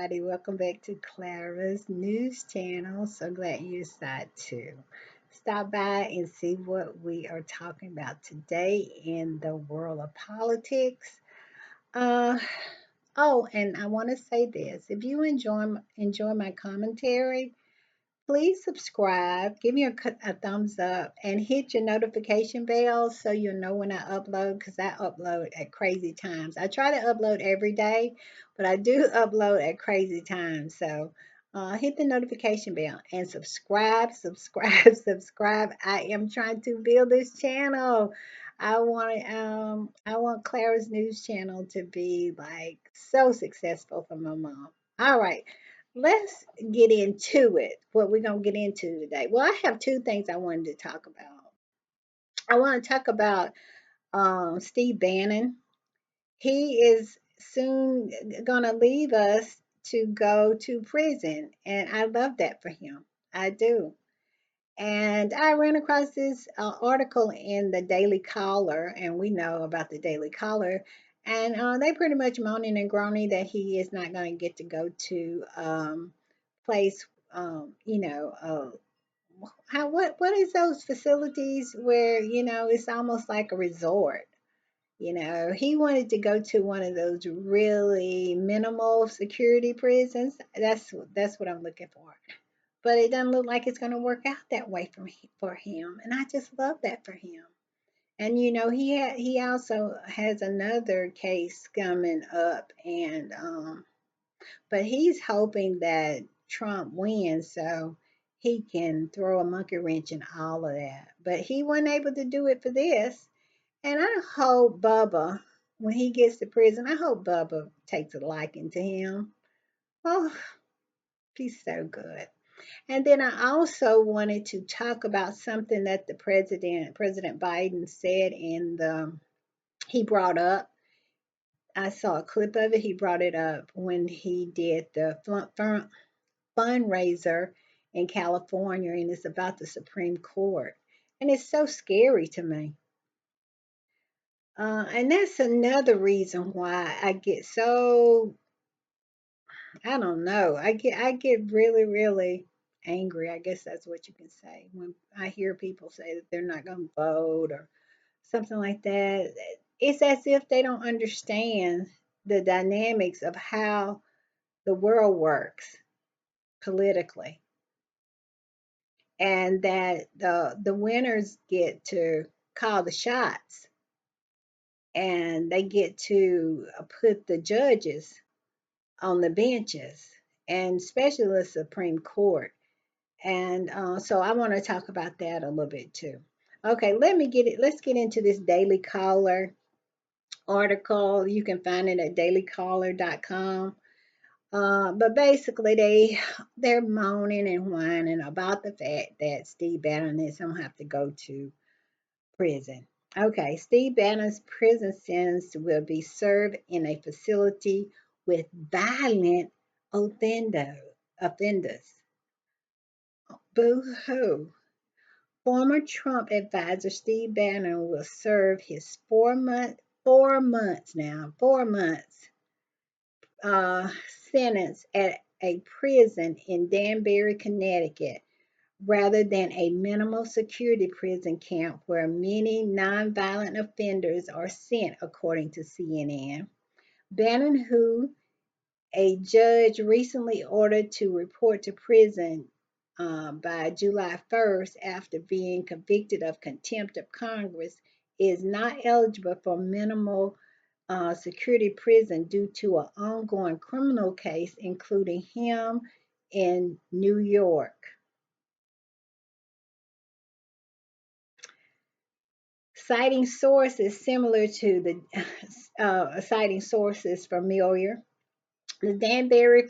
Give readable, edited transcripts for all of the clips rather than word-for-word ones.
everybody. Welcome back to Clara's News Channel. So glad you decided to stop by and see what we are talking about today in the world of politics. Uh, and I want to say this: if you enjoy my commentary, please subscribe, give me a thumbs up, and hit your notification bell so you'll know when I upload because I upload at crazy times. I try to upload every day, but I do upload at crazy times. So hit the notification bell and subscribe, subscribe. I am trying to build this channel. I want Clara's News Channel to be like so successful for my mom. All right, let's get into it. What we're going to get into today. Well, I have two things I wanted to talk about. I want to talk about Steve Bannon. He is soon going to leave us to go to prison, and I love that for him. I do. And I ran across this article in the Daily Caller, and we know about the Daily Caller. And they pretty much moaning and groaning that he is not going to get to go to place, how what is those facilities where it's almost like a resort. He wanted to go to one of those really minimal security prisons. That's what I'm looking for. But it doesn't look like it's going to work out that way for him, and I just love that for him. And he also has another case coming up, and but he's hoping that Trump wins so he can throw a monkey wrench in all of that. But he wasn't able to do it for this. And I hope Bubba, when he gets to prison, I hope Bubba takes a liking to him. Oh, he's so good. And then I also wanted to talk about something that the President Biden said he brought up. I saw a clip of it. He brought it up when he did the fundraiser in California, and it's about the Supreme Court. And it's so scary to me. And that's another reason why I get so, I don't know, I get really, really angry. I guess that's what you can say when I hear people say that they're not going to vote or something like that. It's as if they don't understand the dynamics of how the world works politically, and that the winners get to call the shots, and they get to put the judges on the benches, and especially the Supreme Court. And so I want to talk about that a little bit too. Okay, let's get into this Daily Caller article. You can find it at dailycaller.com. But basically, they're moaning and whining about the fact that Steve Bannon is gonna have to go to prison. Okay, Steve Bannon's prison sentence will be served in a facility with violent offenders. Boo hoo. Former Trump advisor Steve Bannon will serve his 4 months uh, sentence at a prison in Danbury, Connecticut, rather than a minimal security prison camp where many nonviolent offenders are sent, according to CNN. Bannon, who a judge recently ordered to report to prison by July 1st after being convicted of contempt of Congress, is not eligible for minimal security prison due to an ongoing criminal case, including him in New York. Citing sources similar to the citing sources familiar, the Danbury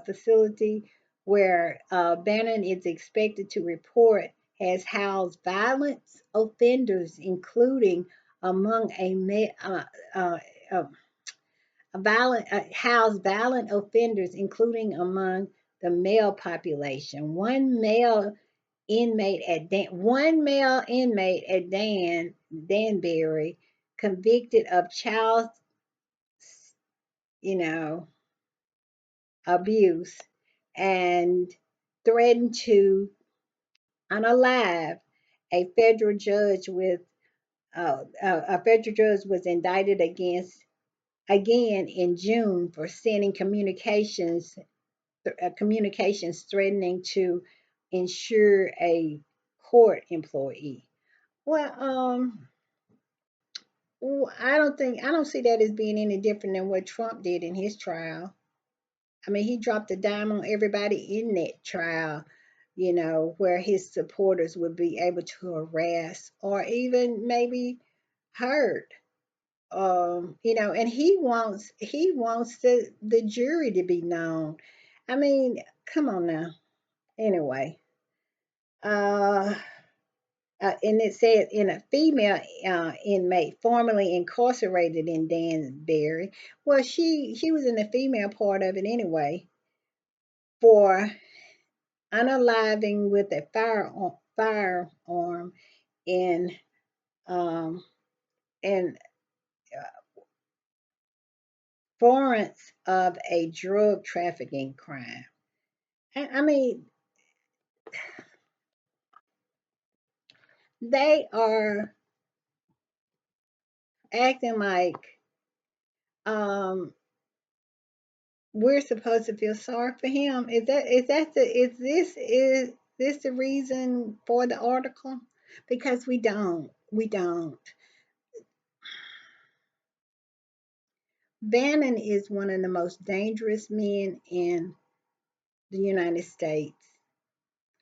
facility where Bannon is expected to report has housed violent offenders, including among uh, uh, housed violent offenders, including among the male population. One male inmate at Danbury, convicted of child, you know, abuse and threatened to unalive a federal judge with a federal judge was indicted against again in June for sending communications threatening to insure a court employee. Well, I don't see that as being any different than what Trump did in his trial. I mean, he dropped a dime on everybody in that trial, where his supporters would be able to harass or even maybe hurt. And he wants the jury to be known. I mean, come on now. Anyway, uh, and it said in a female inmate formerly incarcerated in Danbury. Well, she was in the female part of it anyway for unaliving with a firearm in um in furtherance of a drug trafficking crime. I mean, they are acting like um we're supposed to feel sorry for him. Is this the reason for the article? Because we don't. Bannon is one of the most dangerous men in the United States,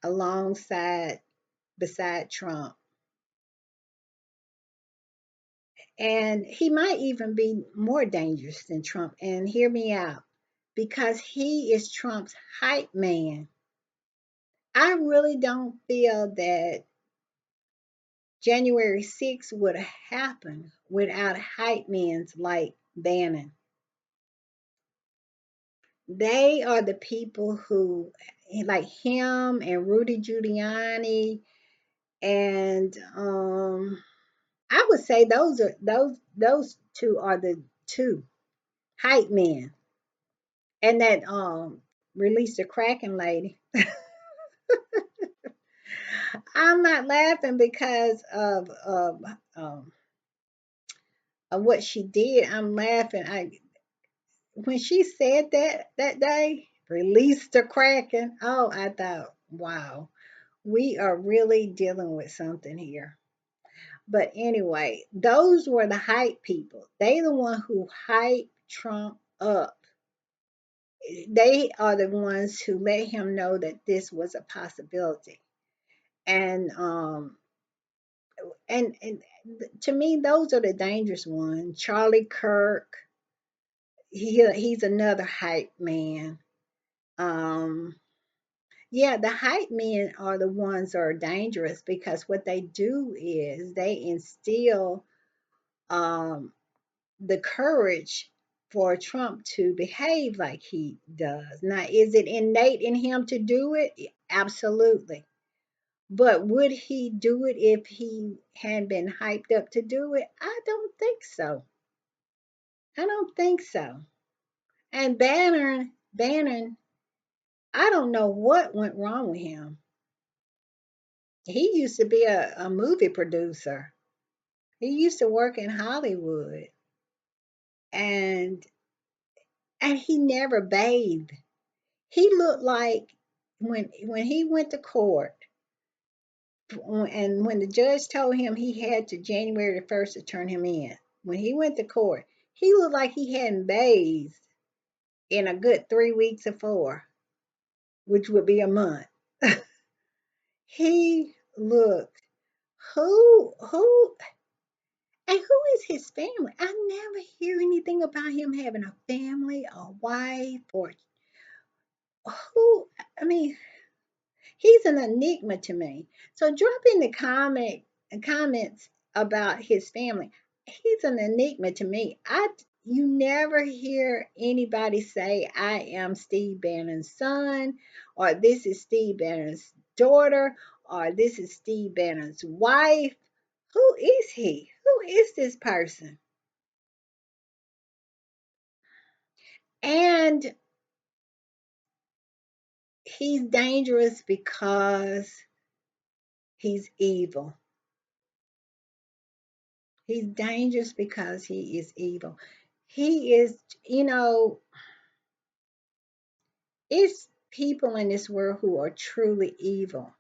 alongside beside Trump. And he might even be more dangerous than Trump. And hear me out, because he is Trump's hype man. I really don't feel that January 6th would have happened without hype men like Bannon. They are the people who, like him and Rudy Giuliani, and I would say those two are the two hype men. And that released the Kraken lady. I'm not laughing because of what she did. I'm laughing. When she said that day, release the Kraken. Oh, I thought, wow, we are really dealing with something here. But anyway, those were the hype people. They the one who hyped Trump up. They are the ones who let him know that this was a possibility. And to me, those are the dangerous ones. Charlie Kirk, he's another hype man. Um, yeah, the hype men are the ones that are dangerous because what they do is they instill um, the courage for Trump to behave like he does. Now, is it innate in him to do it? Absolutely. But would he do it if he had been hyped up to do it? I don't think so. I don't think so. And Bannon, I don't know what went wrong with him. He used to be a movie producer. He used to work in Hollywood, and he never bathed. He looked like when he went to court, and when the judge told him he had to January the 1st to turn him in, when he went to court, he looked like he hadn't bathed in a good 3 weeks or 4, which would be a month. He looked, who and who is his family? I never hear anything about him having a family, a wife, or who. I mean, he's an enigma to me. So drop in the comments about his family. He's an enigma to me. You never hear anybody say, I am Steve Bannon's son, or this is Steve Bannon's daughter, or this is Steve Bannon's wife. Who is he? Who is this person? And He's dangerous because he's evil. He's dangerous because he is evil. He is, you know, it's people in this world who are truly evil.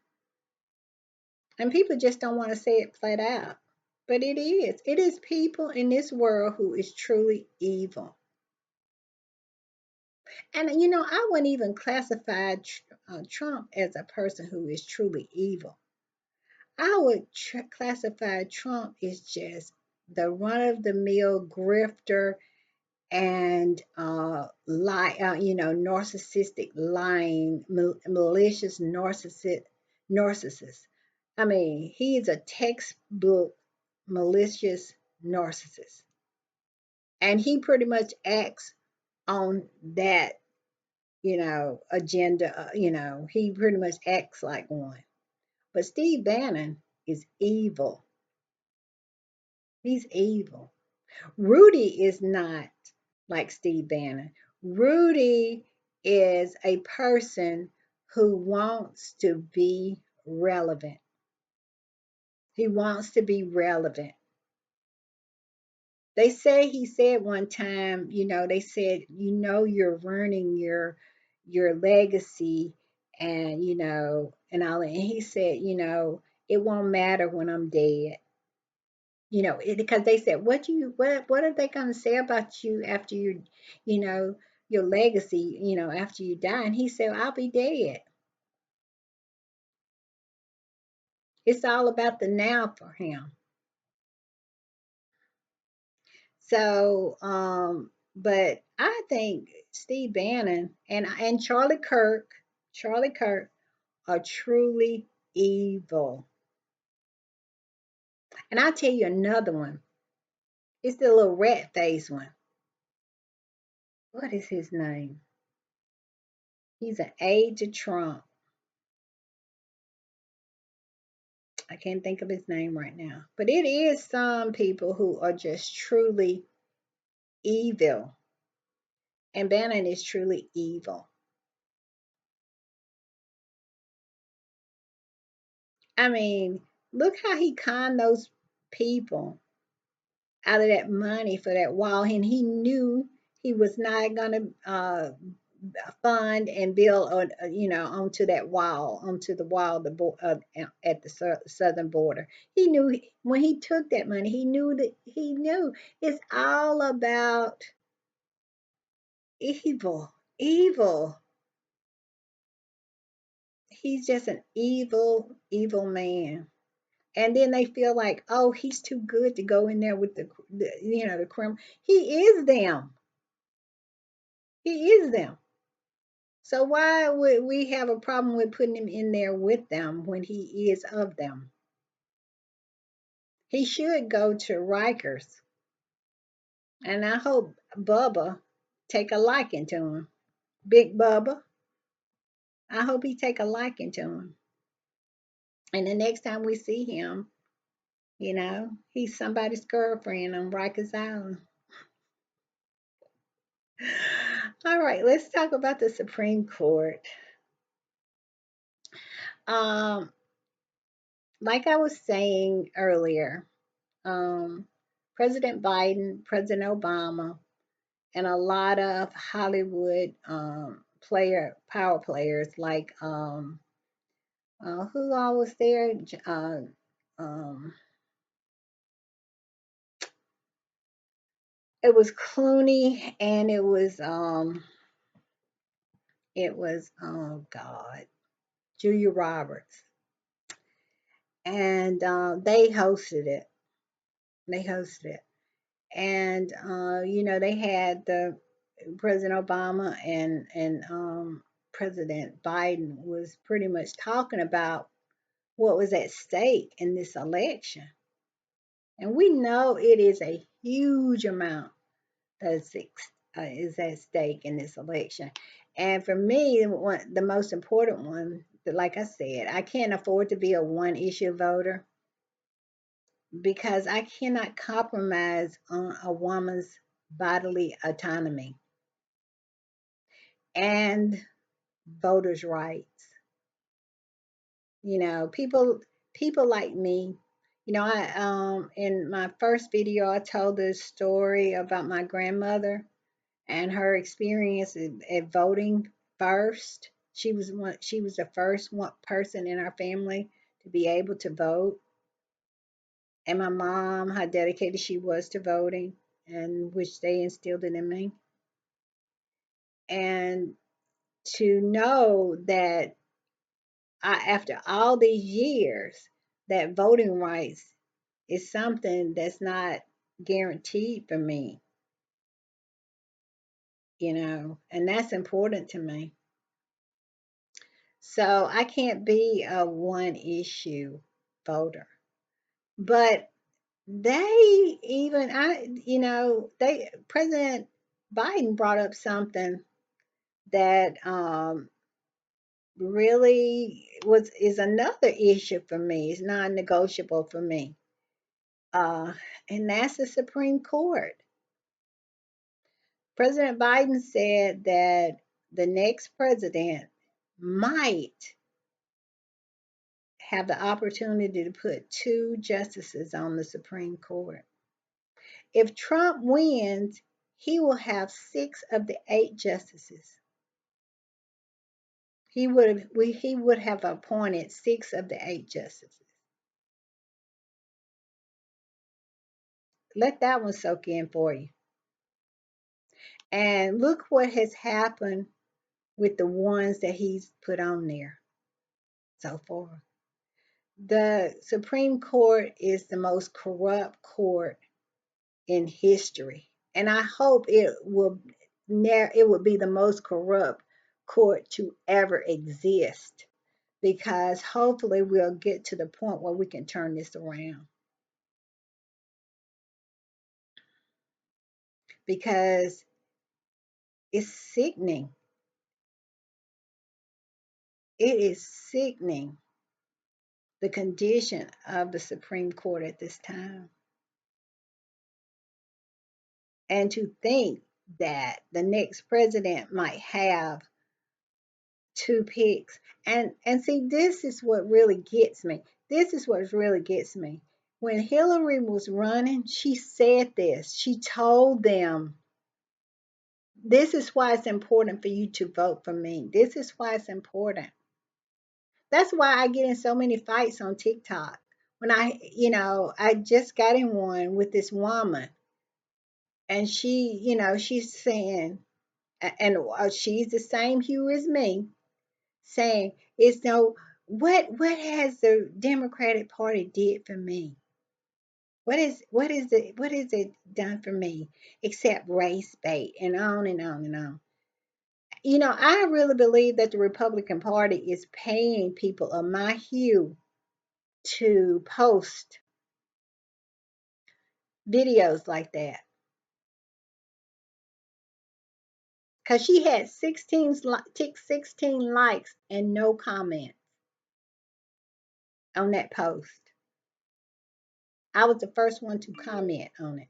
And people just don't want to say it flat out. But it is. It is people in this world who is truly evil. And, I wouldn't even classify Trump as a person who is truly evil. I would classify Trump as just the run of the mill grifter and narcissistic, lying, malicious narcissist. I mean, he is a textbook malicious narcissist, and he pretty much acts on that, agenda. He pretty much acts like one. But Steve Bannon is evil. He's evil. Rudy is not like Steve Bannon. Rudy is a person who wants to be relevant. He wants to be relevant. They say he said one time, they said, you're ruining your legacy and and all that. And he said, it won't matter when I'm dead. Because they said, what are they going to say about you after you know your legacy, after you die? And he said, I'll be dead. It's all about the now for him. So but I think Steve Bannon and Charlie Kirk are truly evil. And I'll tell you another one. It's the little rat face one. What is his name? He's an aide to Trump. I can't think of his name right now. But it is some people who are just truly evil. And Bannon is truly evil. I mean, look how he conned those people out of that money for that wall. And he knew he was not going to fund and build, onto that wall, onto the wall at the southern border. He knew when he took that money, he knew it's all about evil, evil. He's just an evil, evil man. And then they feel like, oh, he's too good to go in there with the criminal. He is them. He is them. So why would we have a problem with putting him in there with them when he is of them? He should go to Rikers, and I hope Bubba take a liking to him. Big Bubba, I hope he take a liking to him. And the next time we see him, he's somebody's girlfriend on Rikers Island. All right, let's talk about the Supreme Court. Um, like I was saying earlier, um, President Biden, President Obama, and a lot of Hollywood power players like who all was there? Um, it was Clooney and it was oh God, Julia Roberts, and they hosted it. They hosted it, and they had the President Obama and President Biden was pretty much talking about what was at stake in this election. And we know it is a huge amount is at stake in this election. And for me, the most important one, like I said, I can't afford to be a one issue voter because I cannot compromise on a woman's bodily autonomy. And voters' rights. People like me. I in my first video I told this story about my grandmother and her experience at voting first. She was the first one person in our family to be able to vote. And my mom, how dedicated she was to voting, and which they instilled it in me. And to know that after all these years, that voting rights is something that's not guaranteed for me, and that's important to me. So I can't be a one issue voter. But they even I you know, they President Biden brought up something that really was is another issue for me. It's non-negotiable for me. Uh and that's the Supreme Court. President Biden said that the next president might have the opportunity to put two justices on the Supreme Court. If Trump wins, he will have six of the eight justices. He would have appointed six of the eight justices. Let that one soak in for you. And look what has happened with the ones that he's put on there so far. The Supreme Court is the most corrupt court in history. And I hope it will be the most corrupt court to ever exist, because hopefully we'll get to the point where we can turn this around, because it's sickening. It is sickening, the condition of the Supreme Court at this time. And to think that the next president might have two picks. And see, this is what really gets me. This is what really gets me. When Hillary was running, she said this. She told them, this is why it's important for you to vote for me. This is why it's important. That's why I get in so many fights on TikTok. When I just got in one with this woman, and she's saying, and she's the same hue as me, saying it's no, what has the Democratic Party did for me? What is it done for me except race bait, and on and on and on. I really believe that the Republican Party is paying people of my hue to post videos like that, because she had 16 likes and no comments on that post. I was the first one to comment on it.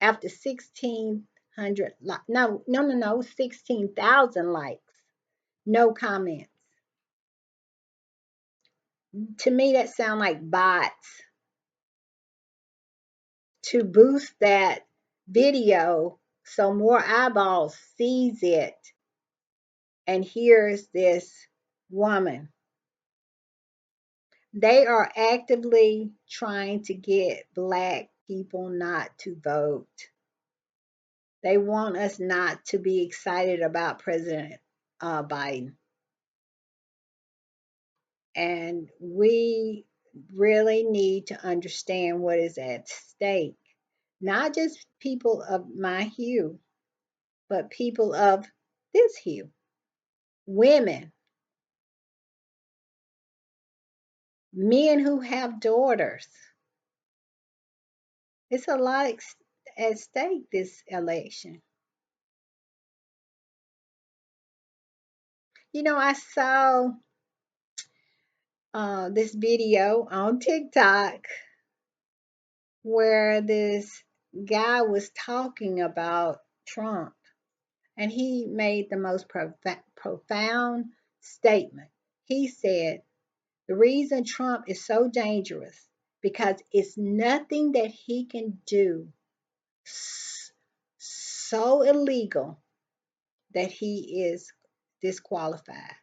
After 1,600 no, 16,000 likes, no comments. To me, that sound like bots to boost that video so more eyeballs sees it and hears this woman. They are actively trying to get Black people not to vote. They want us not to be excited about President Biden. And we really need to understand what is at stake. Not just people of my hue, but people of this hue. Women, men who have daughters. It's a lot at stake this election. I saw this video on TikTok where this guy was talking about Trump. and he made the most profound statement. He said, the reason Trump is so dangerous because it's nothing that he can do so illegal that he is disqualified.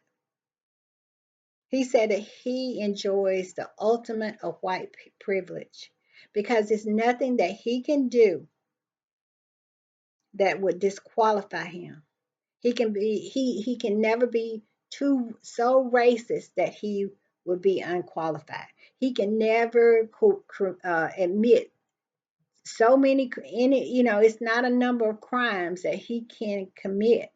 He said that he enjoys the ultimate of white privilege because it's nothing that he can do that would disqualify him. He can never be too so racist that he would be unqualified. He can never admit so many any it's not a number of crimes that he can commit.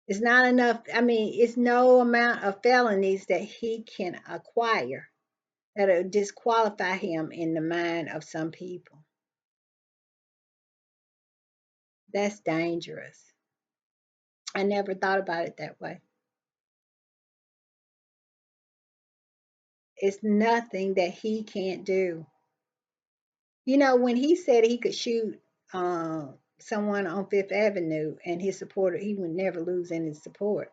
It's not enough. I mean, it's no amount of felonies that he can acquire that'll disqualify him in the mind of some people. That's dangerous. I never thought about it that way. It's nothing that he can't do. When he said he could shoot someone on Fifth Avenue and his supporter, he would never lose any support.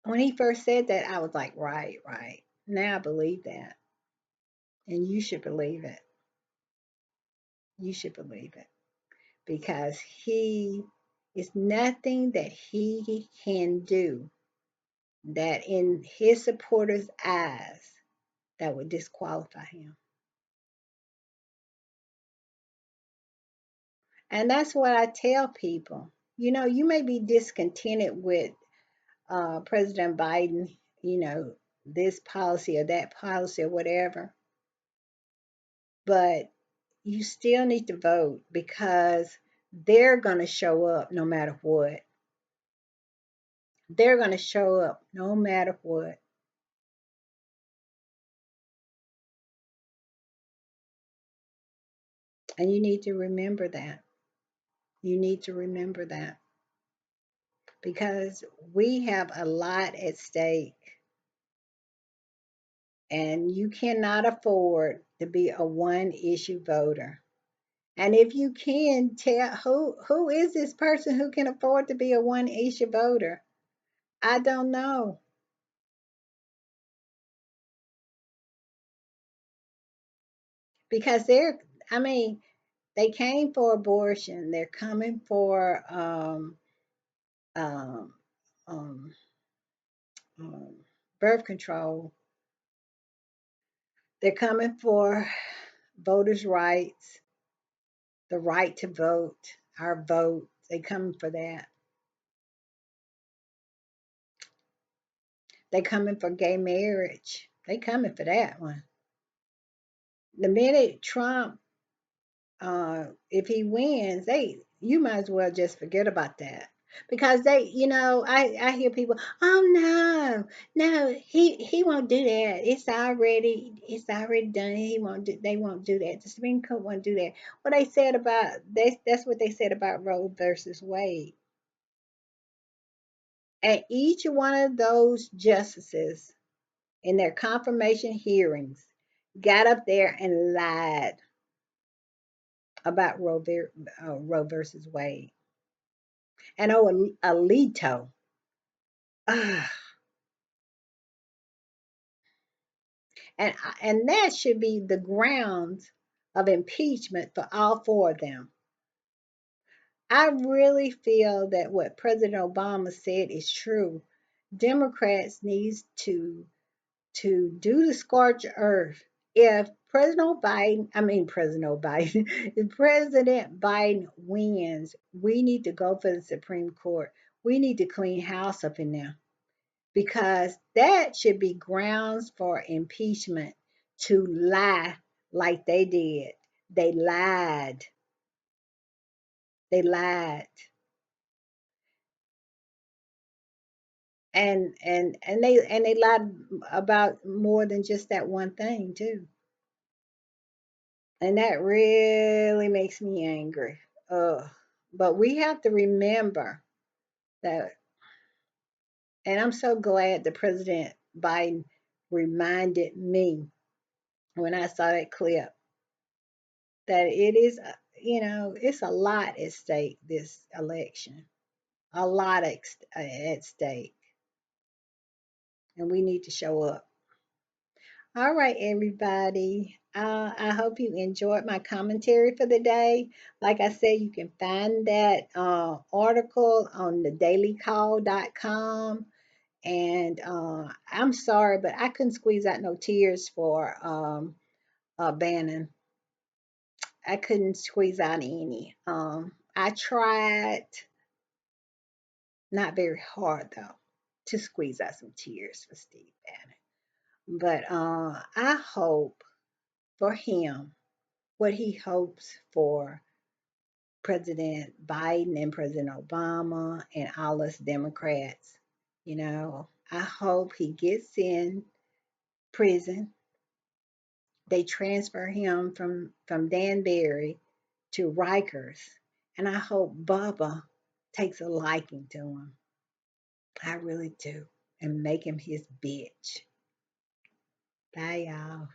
When he first said that, I was like, right, right. Now I believe that. And you should believe it. You should believe it. Because he is nothing that he can do that in his supporters' eyes that would disqualify him. And that's what I tell people. You may be discontented with President Biden, this policy or that policy or whatever, but you still need to vote because they're going to show up no matter what. They're going to show up no matter what. And you need to remember that. You need to remember that because we have a lot at stake and you cannot afford to be a one issue voter. And if you can tell who is this person who can afford to be a one issue voter? I don't know. Because I mean, they came for abortion. They're coming for um, um, um, birth control. They're coming for voters' rights, the right to vote, our vote. They coming for that. They coming for gay marriage. They coming for that one. The minute Trump, if he wins, you might as well just forget about that because I hear people, oh no, no, he won't do that. It's already done. They won't do that. The Supreme Court won't do that. What they said about that's what they said about Roe versus Wade. And each one of those justices in their confirmation hearings got up there and lied about Roe versus Wade. And Alito, ah, and that should be the grounds of impeachment for all four of them. I really feel that what President Obama said is true. Democrats needs to do the scorched earth. If President Biden, if President Biden wins, we need to go for the Supreme Court. We need to clean house up in there because that should be grounds for impeachment to lie like they did. They lied. They lied. And they lied about more than just that one thing too. And that really makes me angry. Ugh. But we have to remember that, and I'm so glad that President Biden reminded me when I saw that clip that it is, it's a lot at stake this election, a lot at stake, and we need to show up. All right, everybody. I hope you enjoyed my commentary for the day. Like I said, you can find that article on thedailycall.com. And I'm sorry, but I couldn't squeeze out no tears for Bannon. I couldn't squeeze out any. I tried, not very hard though, to squeeze out some tears for Steve Bannon. But I hope for him what he hopes for President Biden and President Obama and all us Democrats. I hope he gets in prison. They transfer him from Danbury to Rikers, and I hope Bubba takes a liking to him. I really do, and make him his bitch. Bye, y'all.